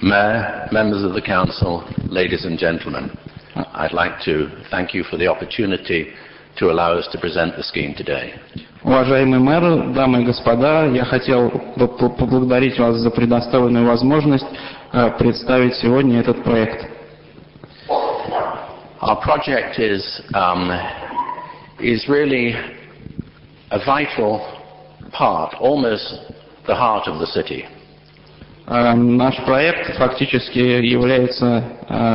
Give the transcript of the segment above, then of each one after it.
Mayor, members of the Council, ladies and gentlemen, I'd like to thank you for the opportunity to allow us to present the scheme today. Уважаемый мэр, дамы и господа, я хотел бы поблагодарить вас за предоставленную возможность представить сегодня этот проект. Our project is really a vital part, almost the heart of the city. Наш проект фактически является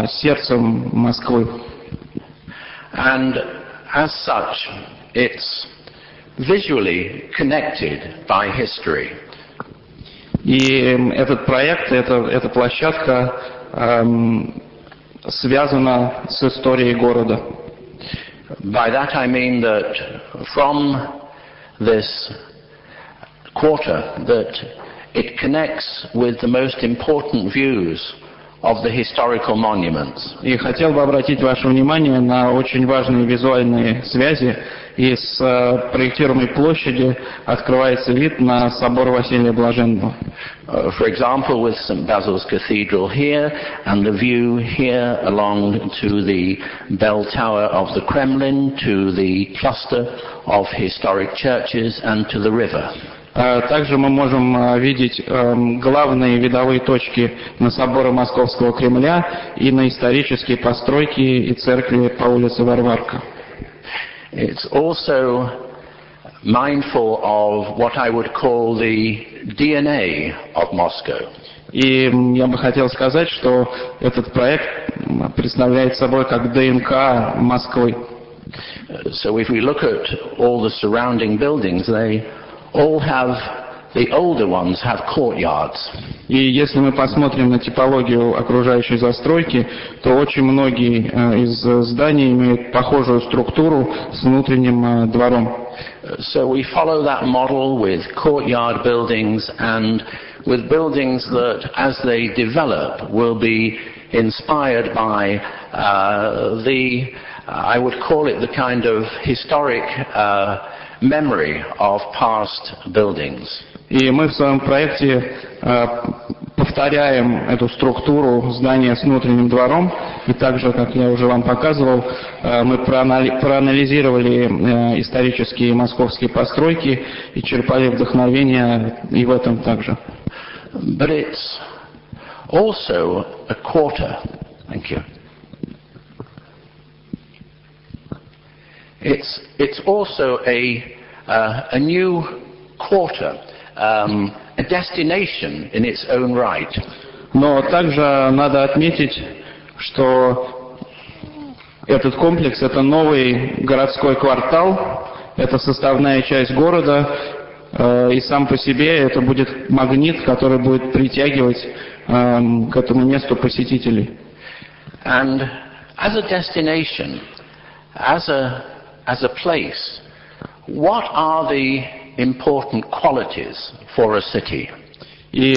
сердцем Москвы. And as such, it's visually connected by history. И этот проект, эта площадка связана с историей города. By that I mean that from this quarter that it connects with the most important views of the historical monuments. И хотел бы обратить ваше внимание на очень важные визуальные связи. Из проектируемой площади открывается вид на собор Василия Блаженного. For example, with St. Basil's Cathedral here and the view here along to the bell tower of the Kremlin, to the cluster of historic churches and to the river. Также мы можем видеть главные видовые точки на соборы Московского Кремля и на исторические постройки и церкви по улице Варварка. It's also mindful of what I would call the DNA of Moscow. И я бы хотел сказать, что этот проект представляет собой как ДНК Москвы. So if we look at all the surrounding buildings, they all have, the older ones have courtyards. И если мы посмотрим на типологию окружающей застройки, то очень многие из зданий имеют похожую структуру с внутренним двором. So we follow that model with courtyard buildings and with buildings that, as they develop, will be inspired by I would call it the kind of historic memory of past buildings. И мы в своем проекте повторяем эту структуру здания с внутренним двором. И также, как я уже вам показывал, мы проанализировали исторические московские постройки и черпали вдохновение и в этом также. But it's also a quarter. Thank you. It's also a new quarter, a destination in its own right. Но также надо отметить, что этот комплекс — это новый городской квартал, это составная часть города, и сам по себе это будет магнит, который будет притягивать к этому месту посетителей. And as a destination, as a place, what are the important qualities for a city? И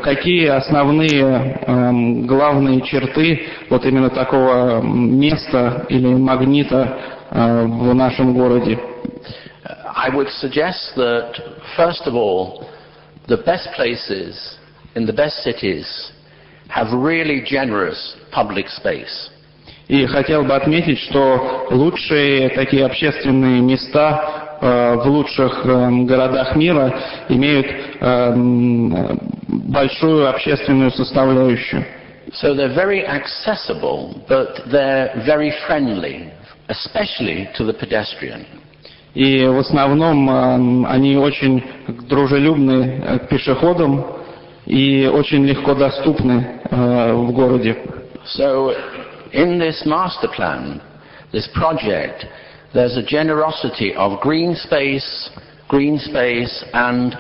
какие основные главные черты вот именно такого места или магнита в нашем городе? I would suggest that, first of all, the best places in the best cities have really generous public space. И хотел бы отметить, что лучшие такие общественные места в лучших городах мира имеют большую общественную составляющую. So they're very accessible, but they're very friendly, especially to the pedestrian. И в основном они очень дружелюбны к пешеходам и очень легко доступны в городе. So in this master plan, this project, there's a generosity of green space and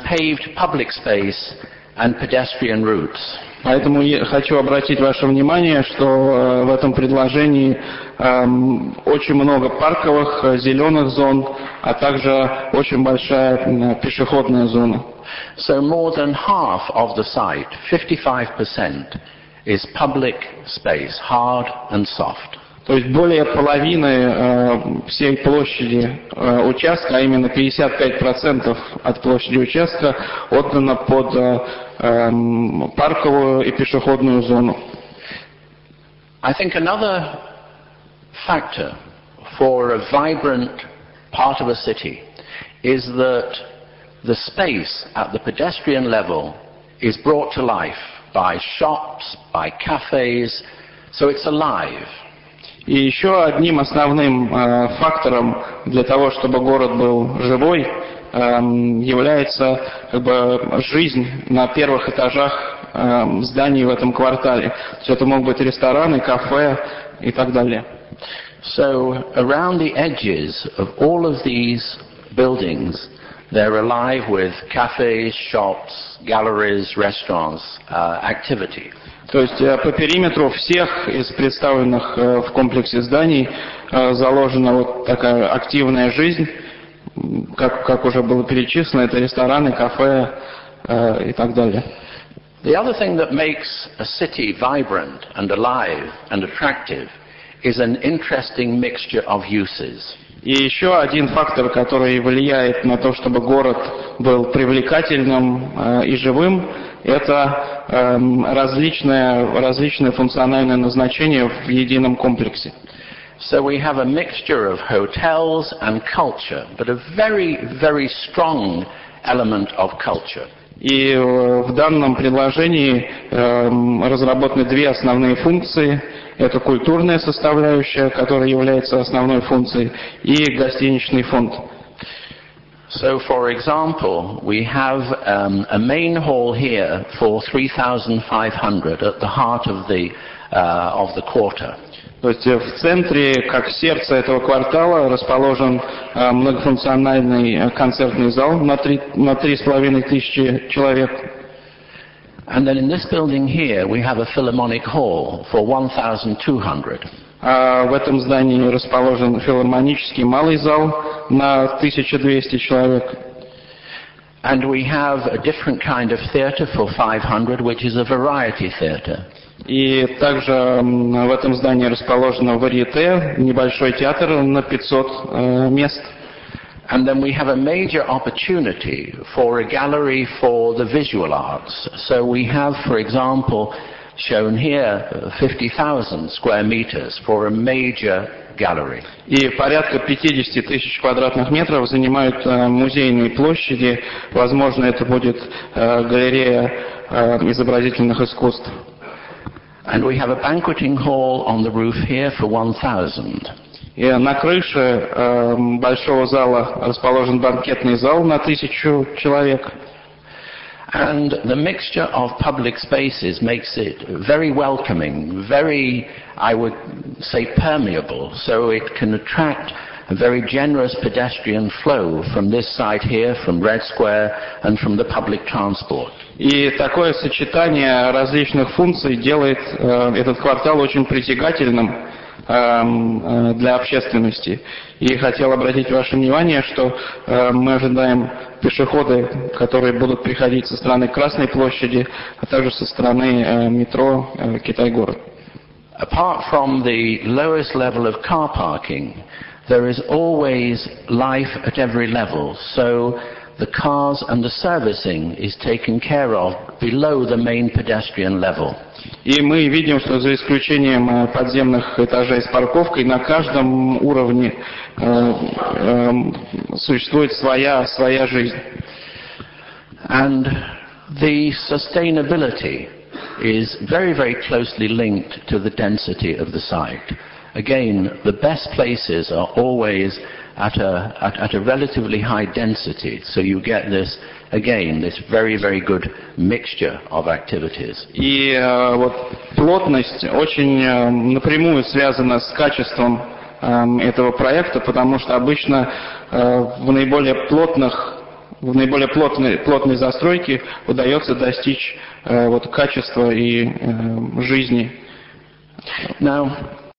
paved public space and pedestrian routes. Поэтому я хочу обратить ваше внимание, что в этом предложении очень много парковых, зеленых зон, а также очень большая пешеходная зона. So more than half of the site, 55%, is public space, hard and soft. То есть более половины всей площади участка, а именно 55% от площади участка отдано под парковую и пешеходную зону. I think another factor for a vibrant part of a city is that the space at the pedestrian level is brought to life by shops, by cafes, so it's alive. И еще одним основным фактором для того, чтобы город был живой, является жизнь на первых этажах зданий в этом квартале. То есть это могут быть рестораны, кафе и так далее. So around the edges of all of these buildings, they're alive with cafes, shops, galleries, restaurants, activity. То есть по периметру всех из представленных в комплексе зданий заложена вот такая активная жизнь, как уже было перечислено, это рестораны, кафе и так далее. The other thing that makes a city vibrant and alive and attractive is an interesting mixture of uses. И еще один фактор, который влияет на то, чтобы город был привлекательным и живым, это различные функциональные назначения в едином комплексе. So we have a mixture of hotels and culture, but a very, very strong element of culture. И в данном предложении разработаны две основные функции. Это культурная составляющая, которая является основной функцией, и гостиничный фонд. So, for example, we have a main hall here for 3,500 at the heart of the quarter. То есть в центре, как сердце этого квартала, расположен многофункциональный концертный зал на 3,5 человек. And then in this building here we have a philharmonic hall for 1,200. В этом здании расположен филармонический малый зал на 1200 человек. And we have a different kind of theatre for 500, which is a variety theatre. И также в этом здании расположено варьете, небольшой театр на 500 мест. And then we have a major opportunity for a gallery for the visual arts. So we have, for example, shown here 50,000 square meters for a major gallery. И порядка 50 тысяч квадратных метров занимают музейные площади. Возможно, это будет галерея изобразительных искусств. And we have a banqueting hall on the roof here for 1,000. И на крыше большого зала расположен банкетный зал на 1000 человек. And the mixture of public spaces makes it very welcoming, very, I would say, permeable, so it can attract a very generous pedestrian flow from this side here, from Red Square, and from the public transport. И такое сочетание различных функций делает этот квартал очень притягательным для общественности. И хотел обратить ваше внимание, что мы ожидаем пешеходы, которые будут приходить со стороны Красной площади, а также со стороны метро Китай-город. Apart from the lowest level of car parking, there is always life at every level. So the cars and the servicing is taken care of below the main pedestrian level. И мы видим, что за исключением подземных этажей с парковкой, на каждом уровне существует своя жизнь. And the sustainability is very, very closely linked to the density of the site. Again, the best places are always at a relatively high density, so you get this, again, this very, very good mixture of activities. И вот плотность очень напрямую связана с качеством этого проекта, потому что обычно в наиболее плотной застройке удается достичь вот качества и жизни. Now,